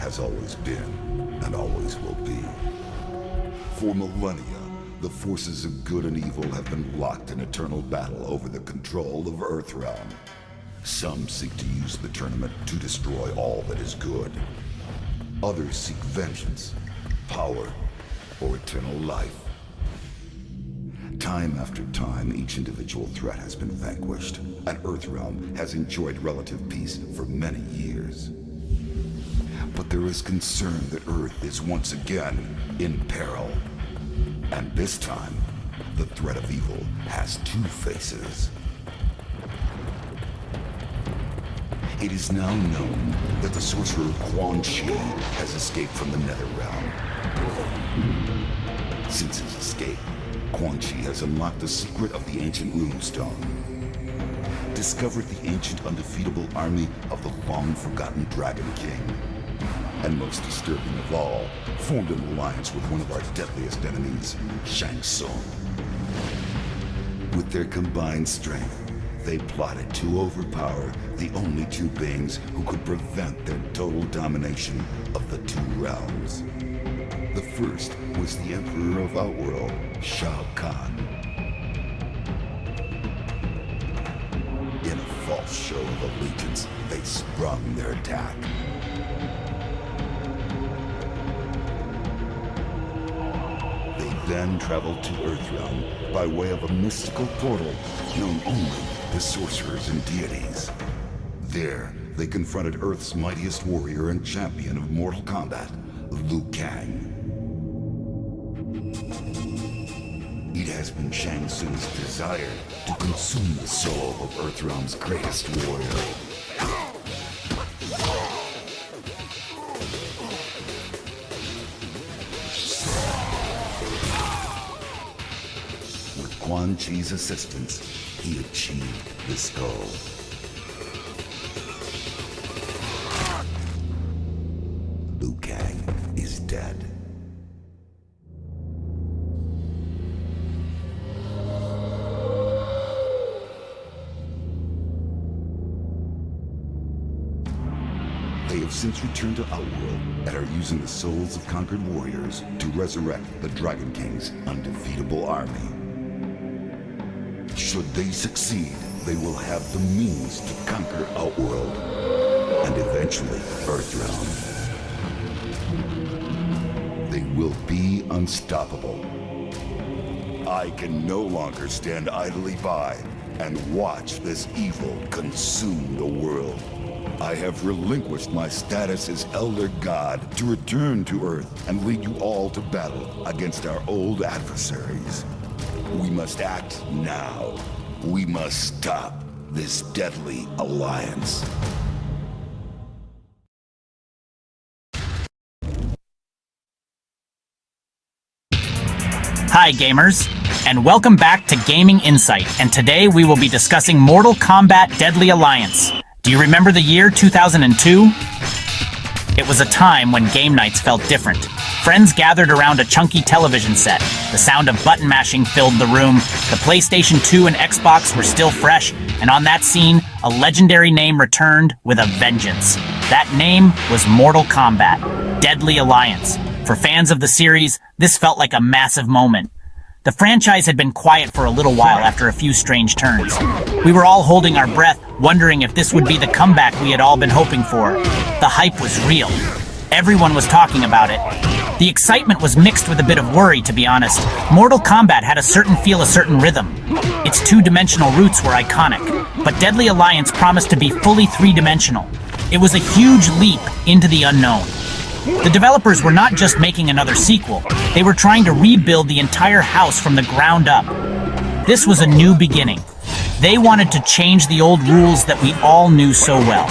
has always been and always will be. For millennia, the forces of good and evil have been locked in eternal battle over the control of Earthrealm. Some seek to use the tournament to destroy all that is good. Others seek vengeance, power, or eternal life. Time after time, each individual threat has been vanquished, and Earthrealm has enjoyed relative peace for many years. But there is concern that Earth is once again in peril. And this time, the threat of evil has two faces. It is now known that the sorcerer Quan Chi has escaped from the Netherrealm. Since his escape, Quan Chi has unlocked the secret of the ancient runestone, discovered the ancient undefeatable army of the long-forgotten Dragon King, and most disturbing of all, formed an alliance with one of our deadliest enemies, Shang Tsung. With their combined strength, they plotted to overpower the only two beings who could prevent their total domination of the two realms. The first was the Emperor of Outworld, Shao Kahn. In a false show of allegiance, they sprung their attack. They then traveled to Earthrealm by way of a mystical portal known only to sorcerers and deities. There, they confronted Earth's mightiest warrior and champion of Mortal Kombat, Liu Kang. It has been Shang Tsung's desire to consume the soul of Earthrealm's greatest warrior. With Quan Chi's assistance, he achieved this goal. Liu Kang is dead. They have since returned to Outworld and are using the souls of conquered warriors to resurrect the Dragon King's undefeatable army. Should they succeed, they will have the means to conquer Outworld and eventually Earthrealm. They will be unstoppable. I can no longer stand idly by and watch this evil consume the world. I have relinquished my status as Elder God to return to Earth and lead you all to battle against our old adversaries. We must act now. We must stop this deadly alliance. Hi gamers, and welcome back to Gaming Insight, and today we will be discussing Mortal Kombat Deadly Alliance. Do you remember the year 2002? It was a time when game nights felt different. Friends gathered around a chunky television set. The sound of button mashing filled the room. The PlayStation 2 and Xbox were still fresh, and on that scene, a legendary name returned with a vengeance. That name was Mortal Kombat Deadly Alliance. For fans of the series, this felt like a massive moment. The franchise had been quiet for a little while after a few strange turns. We were all holding our breath, wondering if this would be the comeback we had all been hoping for. The hype was real. Everyone was talking about it. The excitement was mixed with a bit of worry, to be honest. Mortal Kombat had a certain feel, a certain rhythm. Its two-dimensional roots were iconic, but Deadly Alliance promised to be fully three-dimensional. It was a huge leap into the unknown. The developers were not just making another sequel, they were trying to rebuild the entire house from the ground up. This was a new beginning. They wanted to change the old rules that we all knew so well.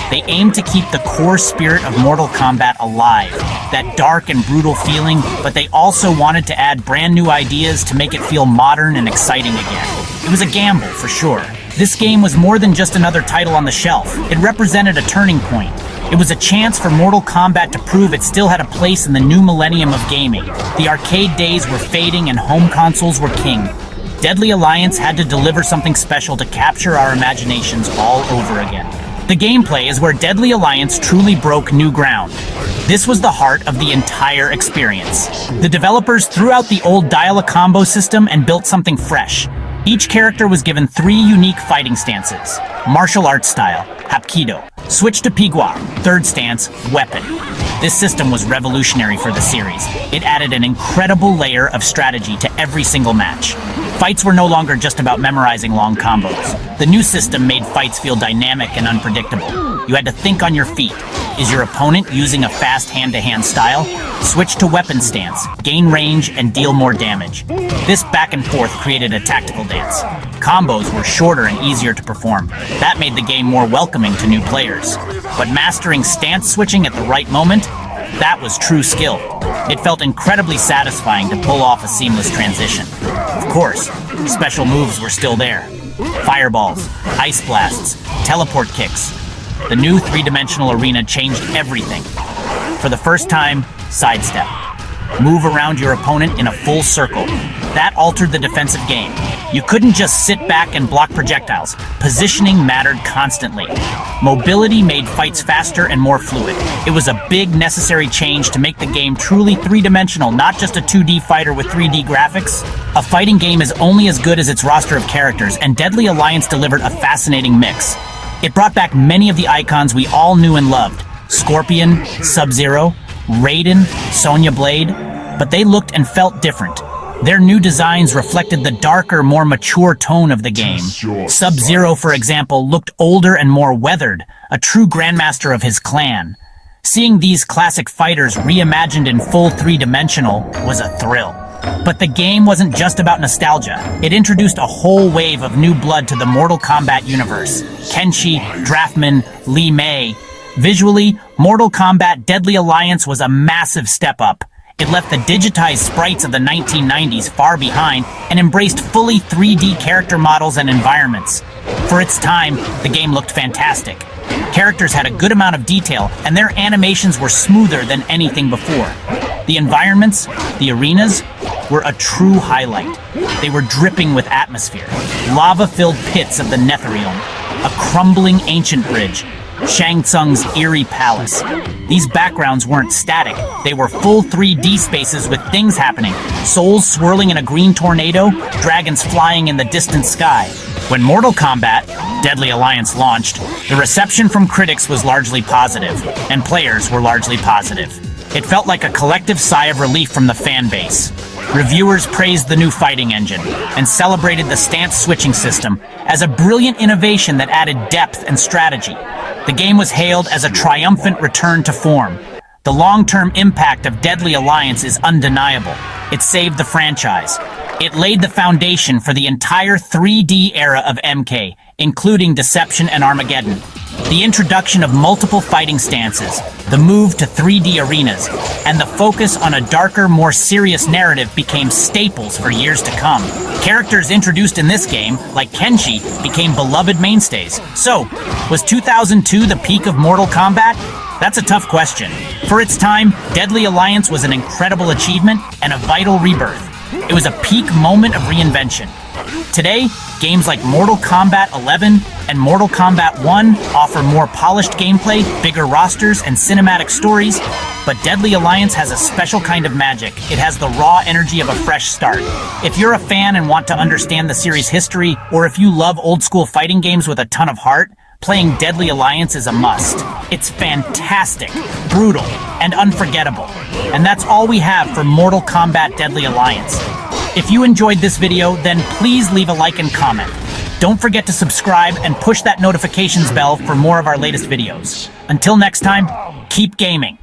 They aimed to keep the core spirit of Mortal Kombat alive, that dark and brutal feeling, but they also wanted to add brand new ideas to make it feel modern and exciting again. It was a gamble, for sure. This game was more than just another title on the shelf. It represented a turning point. It was a chance for Mortal Kombat to prove it still had a place in the new millennium of gaming. The arcade days were fading and home consoles were king. Deadly Alliance had to deliver something special to capture our imaginations all over again. The gameplay is where Deadly Alliance truly broke new ground. This was the heart of the entire experience. The developers threw out the old dial-a-combo system and built something fresh. Each character was given 3 unique fighting stances. Martial arts style, Hapkido. Switch to Pigua, third stance, weapon. This system was revolutionary for the series. It added an incredible layer of strategy to every single match. Fights were no longer just about memorizing long combos. The new system made fights feel dynamic and unpredictable. You had to think on your feet. Is your opponent using a fast hand-to-hand style? Switch to weapon stance, gain range, and deal more damage. This back and forth created a tactical dance. Combos were shorter and easier to perform. That made the game more welcoming to new players. But mastering stance switching at the right moment, that was true skill. It felt incredibly satisfying to pull off a seamless transition. Of course, special moves were still there. Fireballs, ice blasts, teleport kicks. The new 3-dimensional arena changed everything. For the first time, sidestep. Move around your opponent in a full circle. That altered the defensive game. You couldn't just sit back and block projectiles. Positioning mattered constantly. Mobility made fights faster and more fluid. It was a big, necessary change to make the game truly 3-dimensional, not just a 2D fighter with 3D graphics. A fighting game is only as good as its roster of characters, and Deadly Alliance delivered a fascinating mix. It brought back many of the icons we all knew and loved. Scorpion, Sub-Zero, Raiden, Sonya Blade, but they looked and felt different. Their new designs reflected the darker, more mature tone of the game. Sub-Zero, for example, looked older and more weathered, a true grandmaster of his clan. Seeing these classic fighters reimagined in full 3-dimensional was a thrill. But the game wasn't just about nostalgia. It introduced a whole wave of new blood to the Mortal Kombat universe. Kenshi, Draftman, Li Mei. Visually, Mortal Kombat Deadly Alliance was a massive step up. It left the digitized sprites of the 1990s far behind and embraced fully 3D character models and environments. For its time, the game looked fantastic. Characters had a good amount of detail, and their animations were smoother than anything before. The environments, the arenas, were a true highlight. They were dripping with atmosphere. Lava-filled pits of the Netherrealm, a crumbling ancient bridge, Shang Tsung's eerie palace. These backgrounds weren't static. They were full 3D spaces with things happening. Souls swirling in a green tornado, dragons flying in the distant sky. When Mortal Kombat Deadly Alliance launched, the reception from critics was largely positive, and players were largely positive. It felt like a collective sigh of relief from the fan base. Reviewers praised the new fighting engine and celebrated the stance switching system as a brilliant innovation that added depth and strategy. The game was hailed as a triumphant return to form. The long-term impact of Deadly Alliance is undeniable. It saved the franchise. It laid the foundation for the entire 3D era of MK, including Deception and Armageddon. The introduction of multiple fighting stances, the move to 3D arenas, and the focus on a darker, more serious narrative became staples for years to come. Characters introduced in this game, like Kenshi, became beloved mainstays. So, was 2002 the peak of Mortal Kombat? That's a tough question. For its time, Deadly Alliance was an incredible achievement and a vital rebirth. It was a peak moment of reinvention. Today, games like Mortal Kombat 11 and Mortal Kombat 1 offer more polished gameplay, bigger rosters, and cinematic stories, but Deadly Alliance has a special kind of magic. It has the raw energy of a fresh start. If you're a fan and want to understand the series' history, or if you love old-school fighting games with a ton of heart, playing Deadly Alliance is a must. It's fantastic, brutal, and unforgettable. And that's all we have for Mortal Kombat Deadly Alliance. If you enjoyed this video, then please leave a like and comment. Don't forget to subscribe and push that notifications bell for more of our latest videos. Until next time, keep gaming.